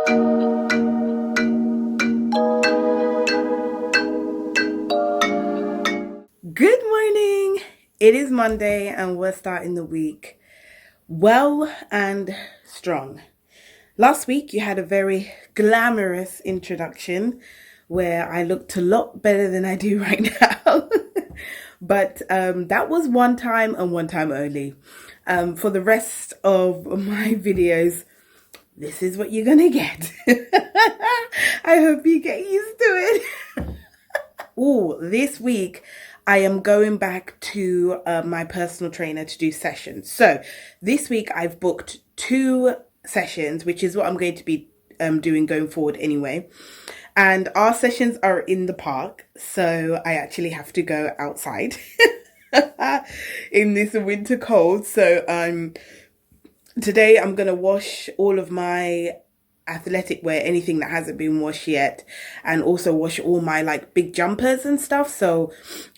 Good morning. It is Monday and we're starting the week well and strong. Last week you had a very glamorous introduction where I looked a lot better than I do right now. But that was one time and one time only. For the rest of my videos, this is what you're gonna get. I hope you get used to it. Oh, this week I am going back to my personal trainer to do sessions. So this week I've booked 2 sessions, which is what I'm going to be doing going forward anyway. And our sessions are in the park, so I actually have to go outside in this winter cold. So today I'm gonna wash all of my athletic wear, anything that hasn't been washed yet, and also wash all my like big jumpers and stuff, so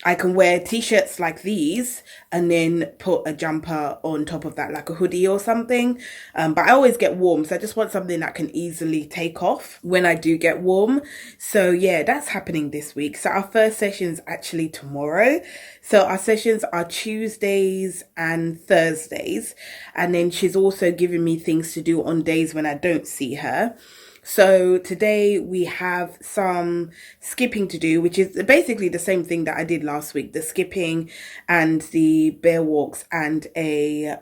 I can wear t-shirts like these and then put a jumper on top of that, like a hoodie or something. But I always get warm, so I just want something that can easily take off when I do get warm. So yeah, that's happening this week. So our first session is actually tomorrow. So our sessions are Tuesdays and Thursdays, and then she's also giving me things to do on days when I don't see her. So today we have some skipping to do, which is basically the same thing that I did last week, the skipping and the bear walks and a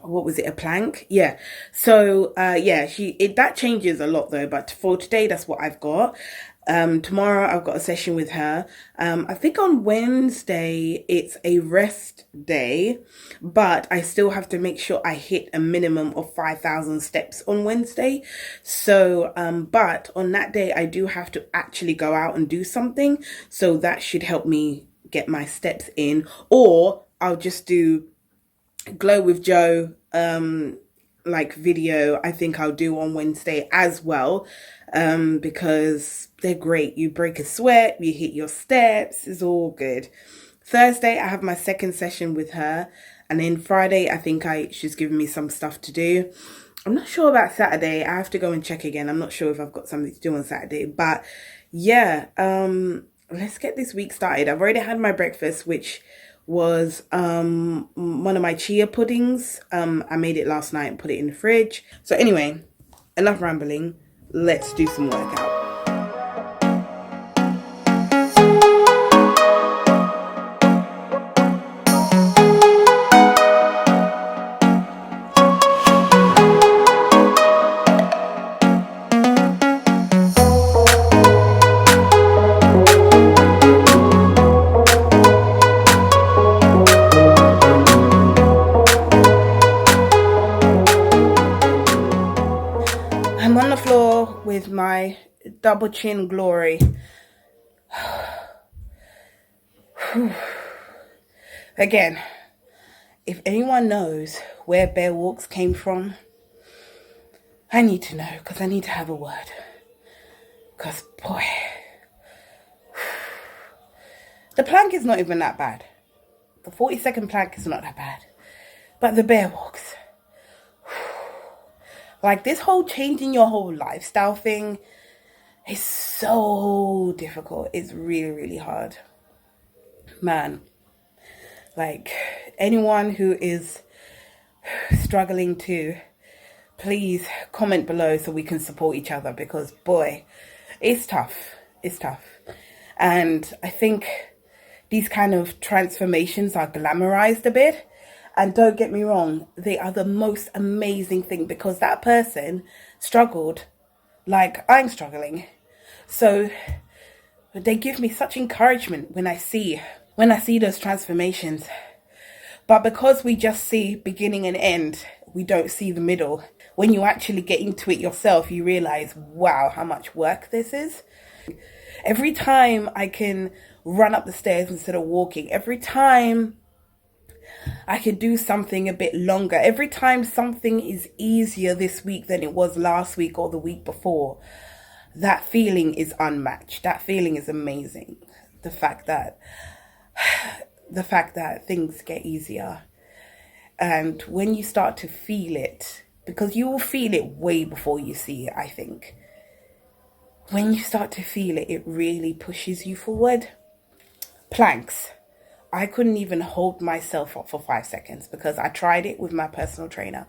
what was it, a plank? Yeah. So yeah, that changes a lot though, but for today that's what I've got. Tomorrow I've got a session with her. I think on Wednesday it's a rest day, but I still have to make sure I hit a minimum of 5,000 steps on Wednesday. So, but on that day I do have to actually go out and do something. So that should help me get my steps in, or I'll just do Glow with Joe, like video. I think I'll do on Wednesday as well, because they're great. You break a sweat, you hit your steps, it's all good. Thursday I have my second session with her, and then Friday I think she's giving me some stuff to do. I'm not sure about Saturday. I have to go and check again. I'm not sure if I've got something to do on Saturday, but yeah, let's get this week started. I've already had my breakfast, which was one of my chia puddings. I made it last night and put it in the fridge. So anyway, enough rambling, let's do some workout. I'm on the floor with my double chin glory. Again, if anyone knows where bear walks came from, I need to know, because I need to have a word. Because boy, the plank is not even that bad. The 40-second plank is not that bad. But the bear walks, like this whole changing your whole lifestyle thing is so difficult. It's really, really hard. Man, like anyone who is struggling to, please comment below so we can support each other, because boy, it's tough. It's tough. And I think these kind of transformations are glamorized a bit. And don't get me wrong, they are the most amazing thing, because that person struggled like I'm struggling. So they give me such encouragement when I see those transformations. But because we just see beginning and end, we don't see the middle. When you actually get into it yourself, you realize, wow, how much work this is. Every time I can run up the stairs instead of walking, every time I can do something a bit longer, every time something is easier this week than it was last week or the week before, that feeling is unmatched. That feeling is amazing. The fact that things get easier, and when you start to feel it, because you will feel it way before you see it, I think. When you start to feel it, it really pushes you forward. Planks. I couldn't even hold myself up for 5 seconds because I tried it with my personal trainer.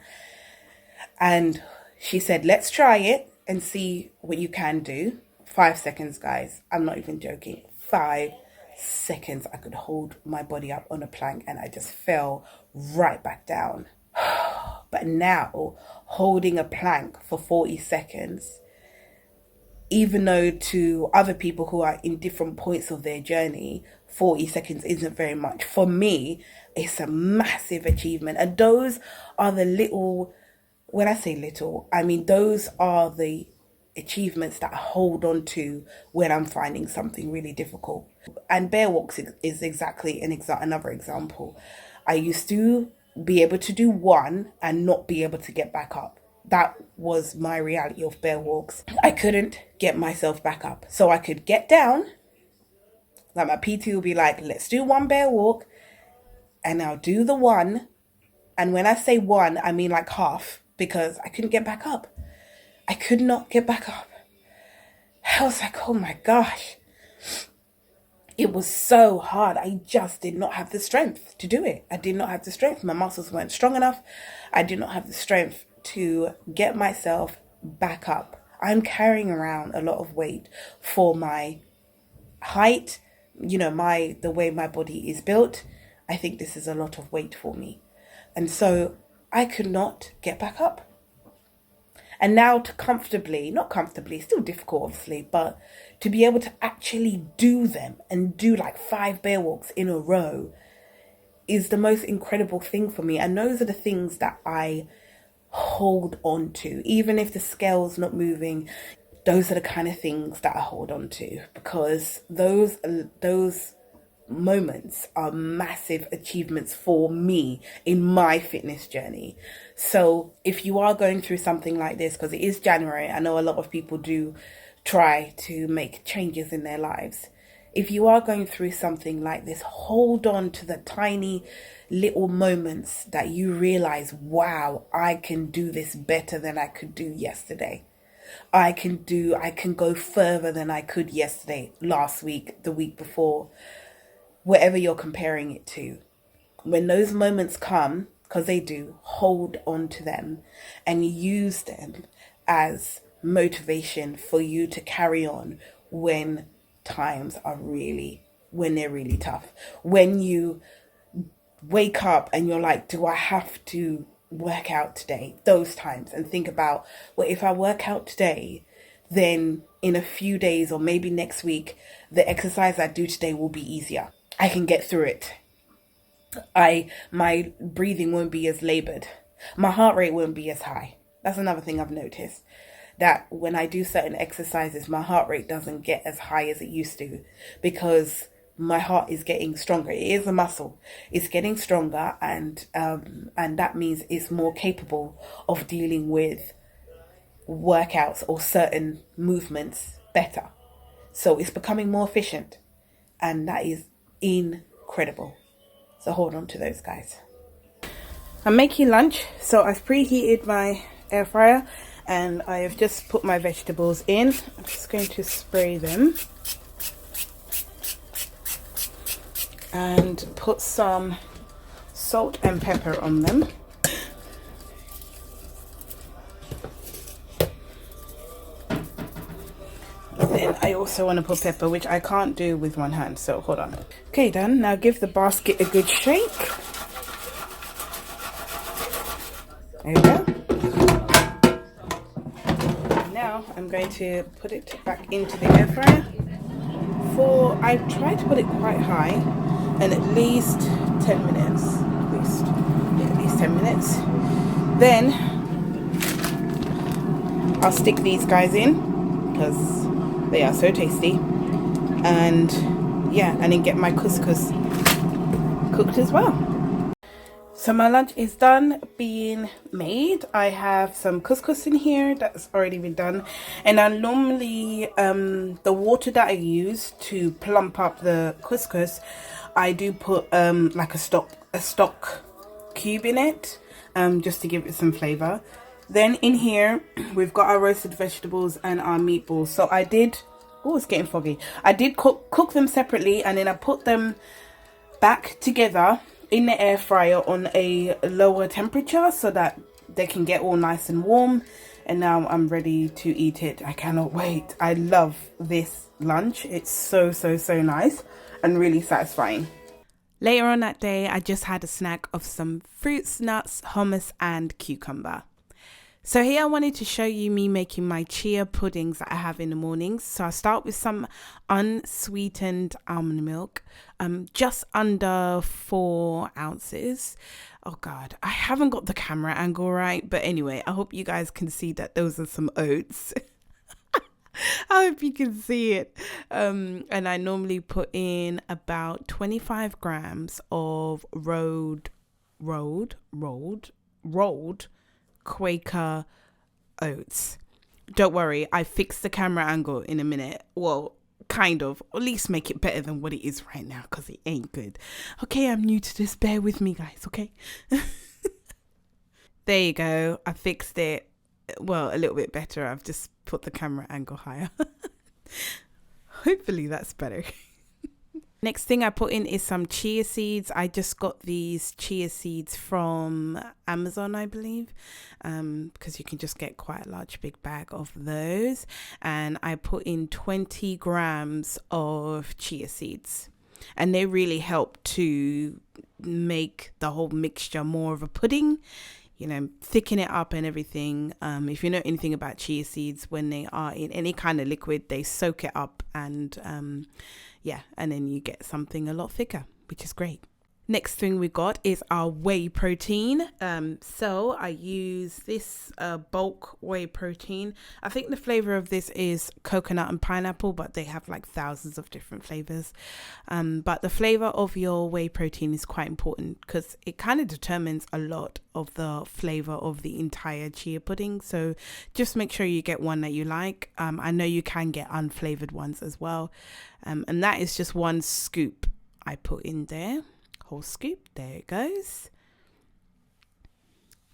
And she said, let's try it and see what you can do. 5 seconds, guys. I'm not even joking. 5 seconds I could hold my body up on a plank and I just fell right back down. But now, holding a plank for 40 seconds, even though to other people who are in different points of their journey, 40 seconds isn't very much. For me, it's a massive achievement. And those are the little, when I say little, I mean those are the achievements that I hold on to when I'm finding something really difficult. And bear walks is exactly another example. I used to be able to do one and not be able to get back up. That was my reality of bear walks. I couldn't get myself back up. So I could get down, like my PT will be like, let's do one bear walk, and I'll do the one. And when I say one, I mean like half, because I couldn't get back up. I could not get back up. I was like, oh my gosh. It was so hard. I just did not have the strength to do it. I did not have the strength. My muscles weren't strong enough. I did not have the strength to get myself back up. I'm carrying around a lot of weight for my height, you know, the way my body is built. I think this is a lot of weight for me. And so I could not get back up. And now to not comfortably, still difficult obviously, but to be able to actually do them and do like 5 bear walks in a row is the most incredible thing for me. And those are the things that I hold on to. Even if the scale's not moving, those are the kind of things that I hold on to, because those moments are massive achievements for me in my fitness journey. So if you are going through something like this, because it is January, I know a lot of people do try to make changes in their lives. If you are going through something like this, hold on to the tiny little moments that you realize, wow, I can do this better than I could do yesterday. I can go further than I could yesterday, last week, the week before, whatever you're comparing it to. When those moments come, because they do, hold on to them and use them as motivation for you to carry on when times are when they're really tough. When you wake up and you're like, do I have to work out today? Those times, and think about, well, if I work out today, then in a few days or maybe next week, the exercise I do today will be easier. I can get through it. My breathing won't be as labored. My heart rate won't be as high. That's another thing I've noticed, that when I do certain exercises, my heart rate doesn't get as high as it used to, because my heart is getting stronger. It is a muscle. It's getting stronger, and that means it's more capable of dealing with workouts or certain movements better. So it's becoming more efficient, and that is incredible. So hold on to those, guys. I'm making lunch, so I've preheated my air fryer and I have just put my vegetables in. I'm just going to spray them and put some salt and pepper on them. Then I also want to put pepper, which I can't do with one hand, so hold on. Okay, done. Now give the basket a good shake. There we go. Now I'm going to put it back into the air fryer. I tried to put it quite high, and at least 10 minutes. At least 10 minutes. Then I'll stick these guys in because they are so tasty. And yeah, and then get my couscous cooked as well. So my lunch is done being made. I have some couscous in here that's already been done, and I normally the water that I use to plump up the couscous, I do put like a stock cube in it, just to give it some flavor. Then in here, we've got our roasted vegetables and our meatballs. So I did, oh, it's getting foggy. I did cook them separately, and then I put them back together in the air fryer on a lower temperature so that they can get all nice and warm. And now I'm ready to eat it. I cannot wait. I love this lunch. It's so nice and really satisfying. Later on that day, I just had a snack of some fruits, nuts, hummus and cucumber. So here I wanted to show you me making my chia puddings that I have in the mornings. So I start with some unsweetened almond milk, just under 4 ounces. Oh God, I haven't got the camera angle right. But anyway, I hope you guys can see that those are some oats. I hope you can see it. And I normally put in about 25 grams of rolled Quaker oats. Don't worry, I fixed the camera angle in a minute. Well, kind of. At least make it better than what it is right now, because it ain't good. Okay, I'm new to this. Bear with me, guys, okay? There you go. I fixed it. Well, a little bit better. I've just put the camera angle higher. Hopefully that's better. Next thing I put in is some chia seeds. I just got these chia seeds from Amazon, I believe, because you can just get quite a large big bag of those. And I put in 20 grams of chia seeds. And they really help to make the whole mixture more of a pudding, you know, thicken it up and everything. If you know anything about chia seeds, when they are in any kind of liquid, they soak it up and yeah, and then you get something a lot thicker, which is great. Next thing we got is our whey protein. So I use this bulk whey protein. I think the flavor of this is coconut and pineapple, but they have like thousands of different flavors. But the flavor of your whey protein is quite important because it kind of determines a lot of the flavor of the entire chia pudding. So just make sure you get one that you like. I know you can get unflavored ones as well. And that is just 1 scoop I put in there. Whole scoop, there it goes.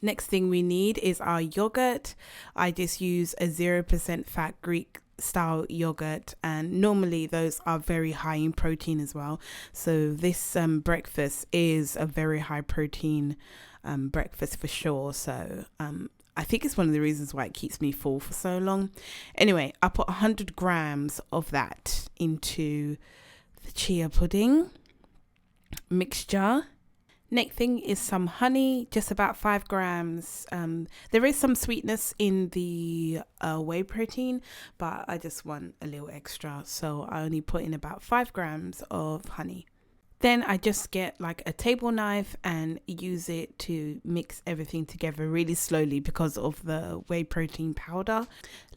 Next thing we need is our yogurt. I just use a 0% fat Greek style yogurt, and normally those are very high in protein as well. So this breakfast is a very high protein breakfast for sure. So I think it's one of the reasons why it keeps me full for so long. Anyway, I put 100 grams of that into the chia pudding mixture. Next thing is some honey, just about 5 grams. There is some sweetness in the whey protein, but I just want a little extra, so I only put in about 5 grams of honey. Then I just get like a table knife and use it to mix everything together really slowly because of the whey protein powder.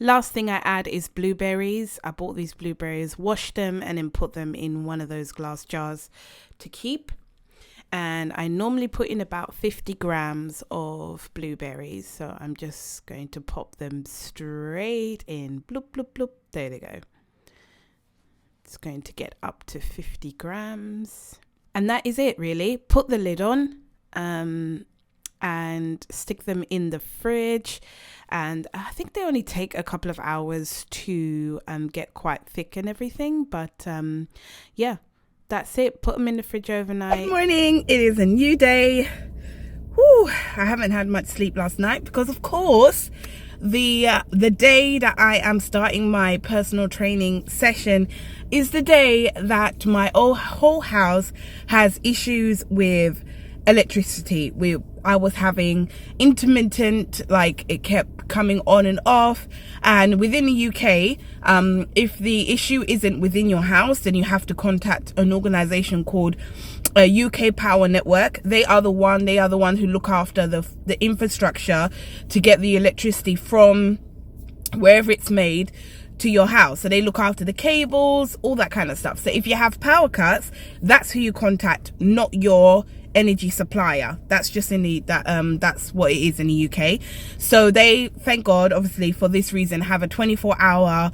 Last thing I add is blueberries. I bought these blueberries, washed them, and then put them in one of those glass jars to keep. And I normally put in about 50 grams of blueberries. So I'm just going to pop them straight in. Bloop, bloop, bloop. There they go. It's going to get up to 50 grams. And that is it, really. Put the lid on and stick them in the fridge. And I think they only take a couple of hours to get quite thick and everything. But yeah, that's it. Put them in the fridge overnight. Good morning. It is a new day. Whew, I haven't had much sleep last night because, of course, the day that I am starting my personal training session is the day that my whole house has issues with electricity. I was having intermittent, like it kept coming on and off. And within the UK, if the issue isn't within your house, then you have to contact an organization called UK Power Network. They are the ones who look after the infrastructure to get the electricity from wherever it's made to your house. So they look after the cables, all that kind of stuff. So if you have power cuts, that's who you contact, not your energy supplier. That's just that's what it is in the UK. So they, thank God, obviously for this reason, have a 24-hour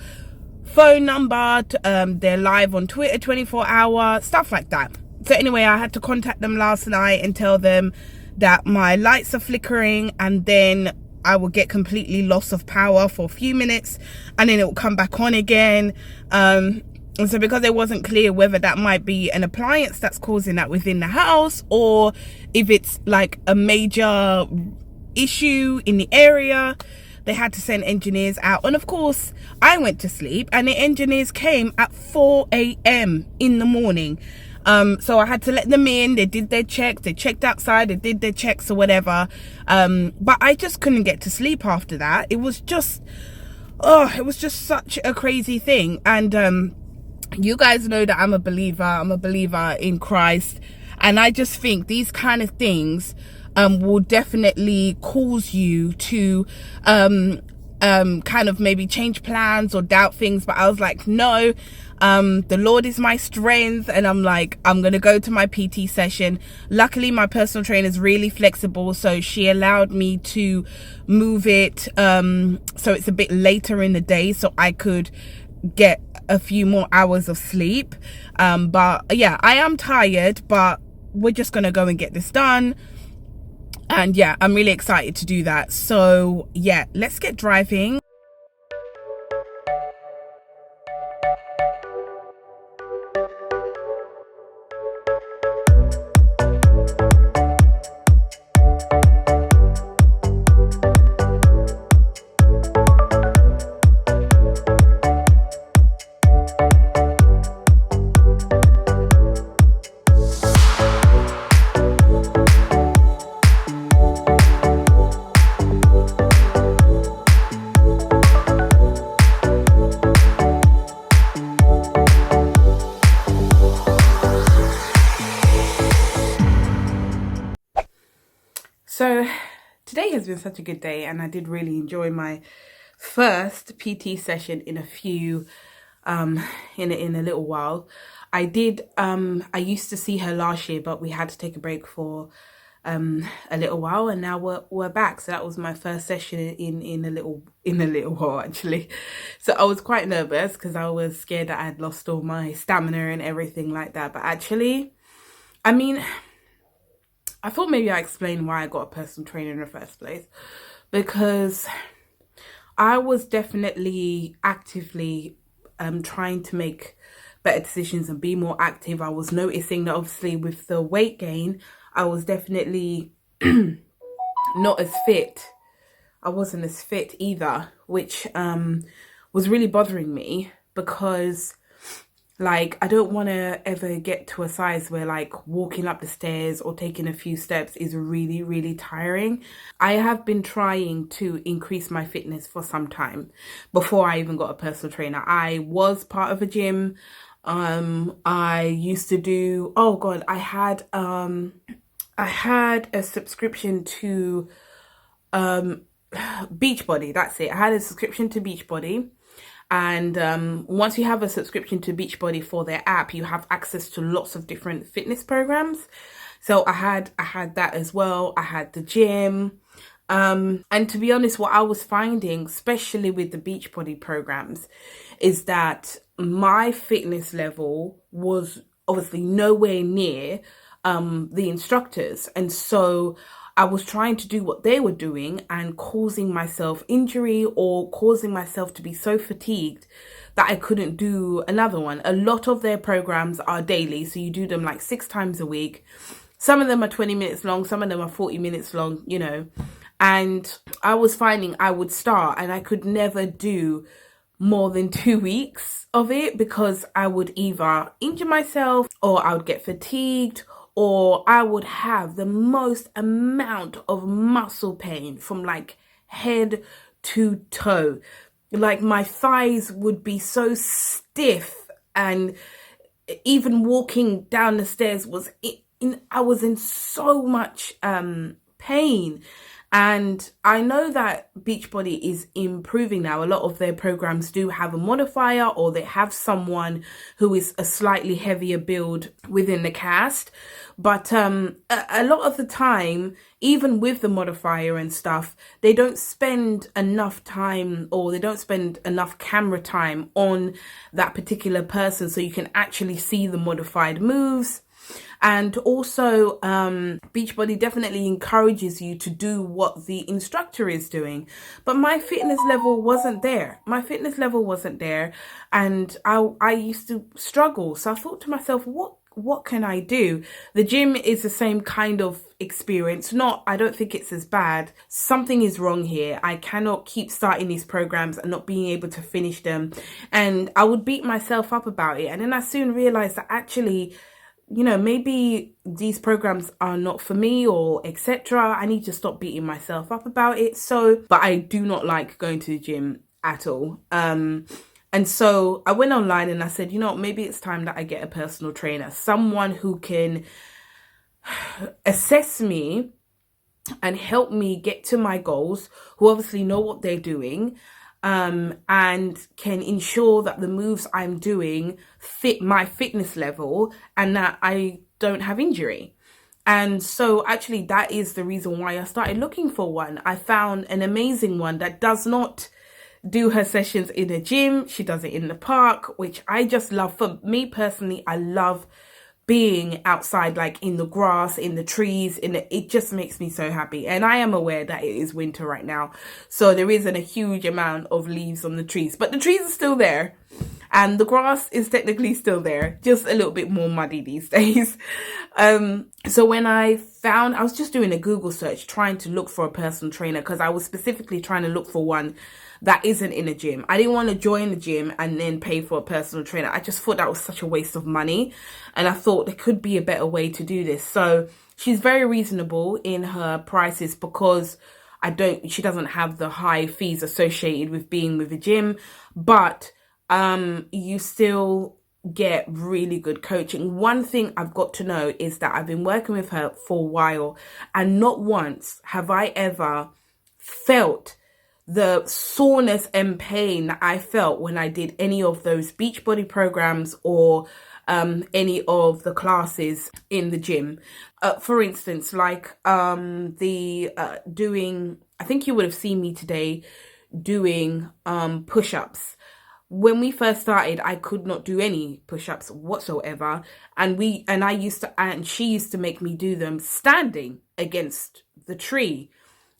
phone number. They're live on Twitter 24-hour, stuff like that. So anyway, I had to contact them last night and tell them that my lights are flickering, and then I will get completely loss of power for a few minutes, and then it will come back on again. And so because it wasn't clear whether that might be an appliance that's causing that within the house, or if it's like a major issue in the area, they had to send engineers out. And of course, I went to sleep, and the engineers came at 4 a.m. in the morning. So I had to let them in. They did their checks, they checked outside, they did their checks or whatever. But I just couldn't get to sleep after that. It was just such a crazy thing. And you guys know that I'm a believer in Christ, and I just think these kind of things will definitely cause you to kind of maybe change plans or doubt things. But I was like, no, the Lord is my strength, and I'm like, I'm gonna go to my PT session. Luckily, my personal trainer is really flexible, so she allowed me to move it so it's a bit later in the day, so I could get a few more hours of sleep. But yeah, I am tired, but we're just gonna go and get this done. And yeah, I'm really excited to do that. So yeah, let's get driving. So today has been such a good day, and I did really enjoy my first PT session in a few in a little while. I used to see her last year, but we had to take a break for a little while, and now we're back. So that was my first session in a little while, actually. So I was quite nervous because I was scared that I had lost all my stamina and everything like that. But actually, I mean, I thought maybe I explained why I got a personal trainer in the first place, because I was definitely actively trying to make better decisions and be more active. I was noticing that obviously with the weight gain, I was definitely not as fit. I wasn't as fit either, which was really bothering me, because like, I don't want to ever get to a size where like walking up the stairs or taking a few steps is really, really tiring. I have been trying to increase my fitness for some time before I even got a personal trainer. I was part of a gym. I used to do, oh God, I had a subscription to Beachbody. That's it. I had a subscription to Beachbody. And once you have a subscription to Beachbody for their app, you have access to lots of different fitness programs. So I had that as well. I had the gym. And to be honest, what I was finding, especially with the Beachbody programs, is that my fitness level was obviously nowhere near the instructors. And so I was trying to do what they were doing and causing myself injury or causing myself to be so fatigued that I couldn't do another one. A lot of their programs are daily, so you do them like 6 times a week. Some of them are 20 minutes long, some of them are 40 minutes long, you know. And I was finding I would start and I could never do more than 2 weeks of it, because I would either injure myself or I would get fatigued, or I would have the most amount of muscle pain from like head to toe. Like my thighs would be so stiff, and even walking down the stairs I was in so much pain. And I know that Beachbody is improving now. A lot of their programs do have a modifier, or they have someone who is a slightly heavier build within the cast. But a lot of the time, even with the modifier and stuff, they don't spend enough time, or they don't spend enough camera time on that particular person so you can actually see the modified moves. And also, Beachbody definitely encourages you to do what the instructor is doing. But my fitness level wasn't there. My fitness level wasn't there. And I used to struggle. So I thought to myself, what can I do? The gym is the same kind of experience. I don't think it's as bad. Something is wrong here. I cannot keep starting these programs and not being able to finish them. And I would beat myself up about it. And then I soon realized that actually, maybe these programs are not for me, or etc. I need to stop beating myself up about it. But I do not like going to the gym at all. And so I went online and I said, maybe it's time that I get a personal trainer, someone who can assess me and help me get to my goals, who obviously know what they're doing, and can ensure that the moves I'm doing fit my fitness level and that I don't have injury. And so actually that is the reason why I started looking for one. I found an amazing one that does not do her sessions in a gym. She does it in the park, which I just love. For me personally, I love being outside, like in the grass, in the trees, it just makes me so happy. And I am aware that it is winter right now, so there isn't a huge amount of leaves on the trees, but the trees are still there and the grass is technically still there, just a little bit more muddy these days. So when I was just doing a Google search trying to look for a personal trainer, because I was specifically trying to look for one that isn't in a gym. I didn't want to join the gym and then pay for a personal trainer. I just thought that was such a waste of money. And I thought there could be a better way to do this. So she's very reasonable in her prices because she doesn't have the high fees associated with being with a gym, but you still get really good coaching. One thing I've got to know is that I've been working with her for a while, and not once have I ever felt the soreness and pain that I felt when I did any of those Beachbody programs or any of the classes in the gym. For instance, like doing, I think you would have seen me today doing push-ups. When we first started, I could not do any push-ups whatsoever, and she used to make me do them standing against the tree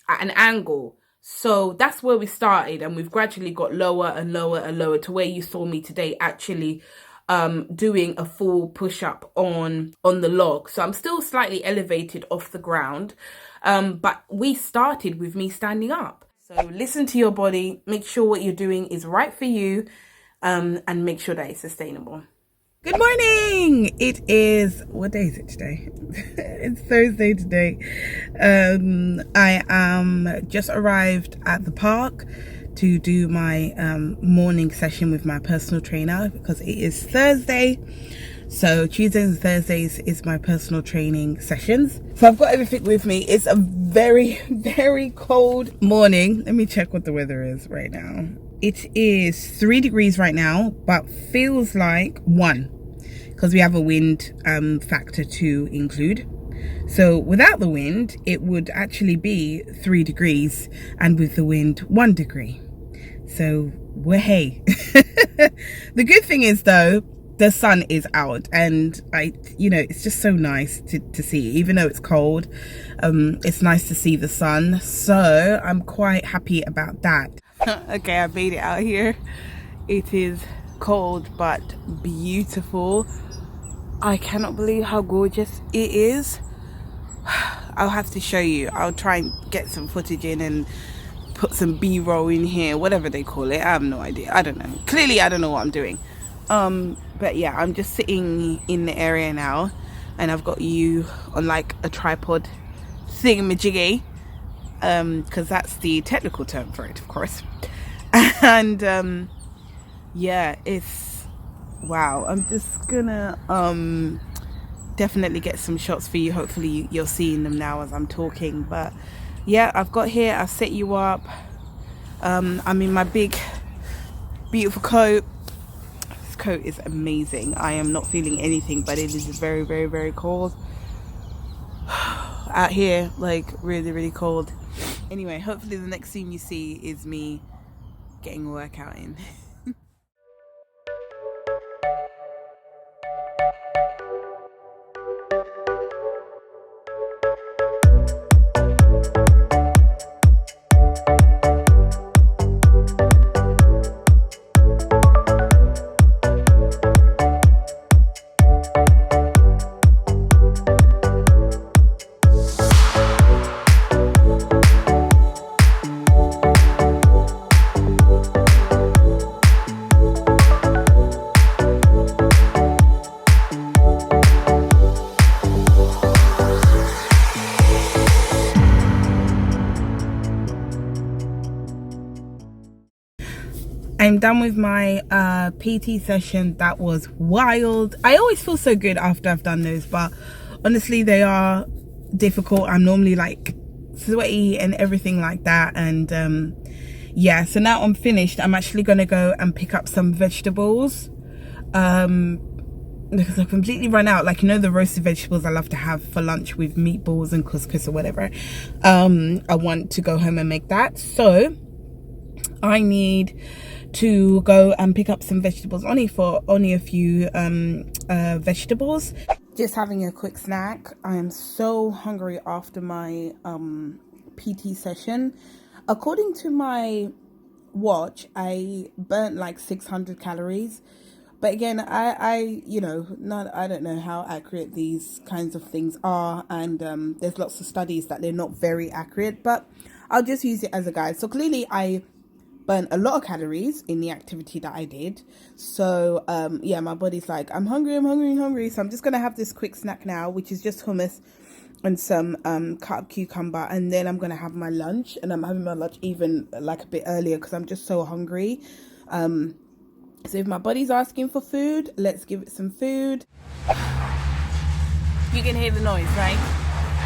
at an angle. So that's where we started, and we've gradually got lower and lower and lower to where you saw me today actually doing a full push-up on the log. So I'm still slightly elevated off the ground, but we started with me standing up. So listen to your body, make sure what you're doing is right for you, and make sure that it's sustainable. Good morning. It is, what day is it today? It's Thursday today. I am just arrived at the park to do my morning session with my personal trainer because it is Thursday. So Tuesdays and Thursdays is my personal training sessions. So I've got everything with me. It's a very, very cold morning. Let me check what the weather is right now. It is 3 degrees right now, but feels like 1 because we have a wind factor to include. So without the wind, it would actually be 3 degrees, and with the wind, 1 degree. So we're hey. The good thing is though, the sun is out, and it's just so nice to see, even though it's cold. It's nice to see the sun, so I'm quite happy about that. Okay, I made it out here. It is cold but beautiful. I cannot believe how gorgeous it is. I'll have to show you. I'll try and get some footage in and put some B-roll in here, whatever they call it. I have no idea. I don't know. Clearly I don't know what I'm doing. But yeah, I'm just sitting in the area now, and I've got you on like a tripod thingamajiggy, because that's the technical term for it, of course. And yeah, it's wow. I'm just gonna definitely get some shots for you. Hopefully you're seeing them now as I'm talking. But yeah, I've set you up. I'm in my big beautiful coat. This coat is amazing. I am not feeling anything, but it is very, very, very cold out here, like really, really cold. Anyway, hopefully the next thing you see is me getting a workout in. I'm done with my PT session. That was wild. I always feel so good after I've done those, but honestly they are difficult. I'm normally like sweaty and everything like that, and yeah, so now I'm finished. I'm actually gonna go and pick up some vegetables because I've completely run out, like, you know, the roasted vegetables I love to have for lunch with meatballs and couscous or whatever. I want to go home and make that, so I need to go and pick up some vegetables, only a few vegetables. Just having a quick snack. I am so hungry after my PT session. According to my watch, I burnt like 600 calories, but again, I you know, I don't know how accurate these kinds of things are, and there's lots of studies that they're not very accurate, but I'll just use it as a guide. So clearly I burnt a lot of calories in the activity that I did. So yeah, my body's like, I'm hungry. So I'm just gonna have this quick snack now, which is just hummus and some cut up cucumber, and then I'm gonna have my lunch. And I'm having my lunch even like a bit earlier because I'm just so hungry. So if my body's asking for food, let's give it some food. You can hear the noise, right?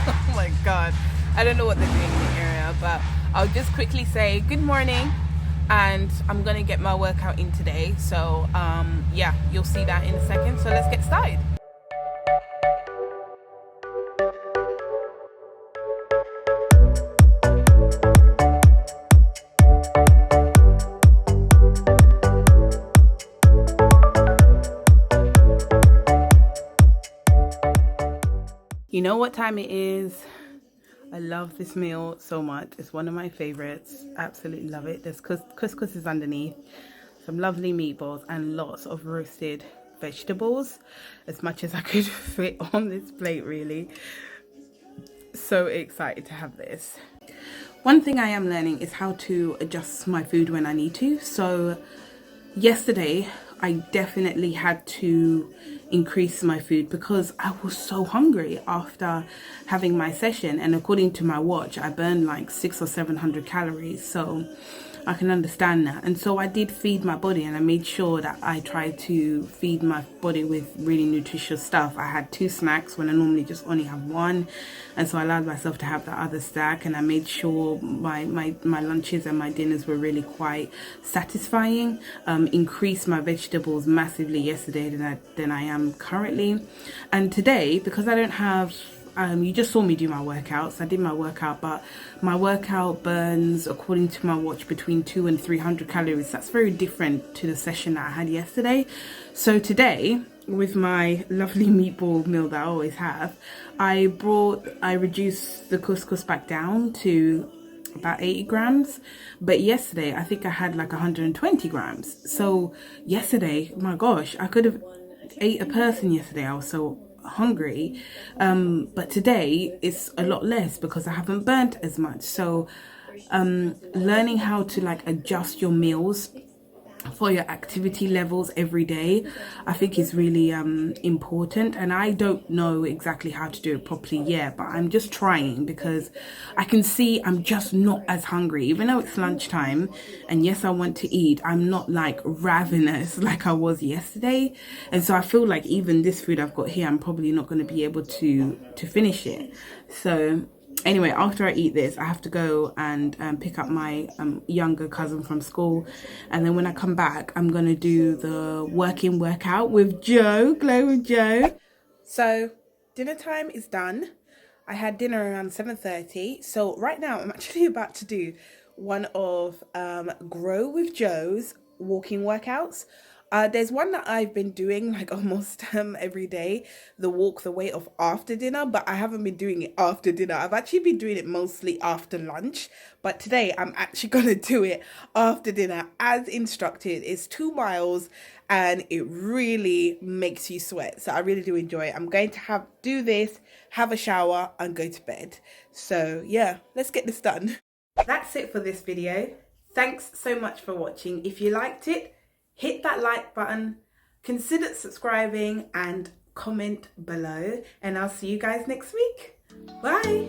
Oh my god, I don't know what they're doing in the area, but I'll just quickly say good morning, and I'm gonna get my workout in today. So yeah, you'll see that in a second, so let's get started. You know what time it is? I love this meal so much. It's one of my favorites. Absolutely love it. There's couscous is underneath, some lovely meatballs, and lots of roasted vegetables, as much as I could fit on this plate, really. So excited to have this. One thing I am learning is how to adjust my food when I need to. So yesterday I definitely had to increase my food because I was so hungry after having my session, and according to my watch I burned like 600 or 700 calories, so I can understand that. And so I did feed my body, and I made sure that I tried to feed my body with really nutritious stuff. I had 2 snacks when I normally just only have 1, and so I allowed myself to have that other snack, and I made sure my lunches and my dinners were really quite satisfying. Increased my vegetables massively yesterday than I am currently, and today, because I don't have you just saw me do my workouts. I did my workout, but my workout burns, according to my watch, between 200 and 300 calories. That's very different to the session that I had yesterday. So today, with my lovely meatball meal that I always have, I reduced the couscous back down to about 80 grams, but yesterday I think I had like 120 grams. So yesterday, my gosh, I could have ate a person yesterday. I was so hungry, but today it's a lot less because I haven't burnt as much. So learning how to like adjust your meals for your activity levels every day, I think is really important. And I don't know exactly how to do it properly yet, but I'm just trying because I can see I'm just not as hungry. Even though it's lunchtime and yes, I want to eat, I'm not like ravenous like I was yesterday. And so I feel like even this food I've got here, I'm probably not going to be able to finish it. So anyway, after I eat this, I have to go and pick up my younger cousin from school. And then when I come back, I'm going to do the workout with Joe, Glow with Joe. So dinner time is done. I had dinner around 7:30. So right now I'm actually about to do one of Grow with Joe's walking workouts. There's one that I've been doing like almost every day, the walk the way of after dinner, but I haven't been doing it after dinner. I've actually been doing it mostly after lunch, but today I'm actually going to do it after dinner as instructed. It's 2 miles and it really makes you sweat. So I really do enjoy it. I'm going to do this, have a shower and go to bed. So yeah, let's get this done. That's it for this video. Thanks so much for watching. If you liked it, hit that like button, consider subscribing and comment below, and I'll see you guys next week. Bye.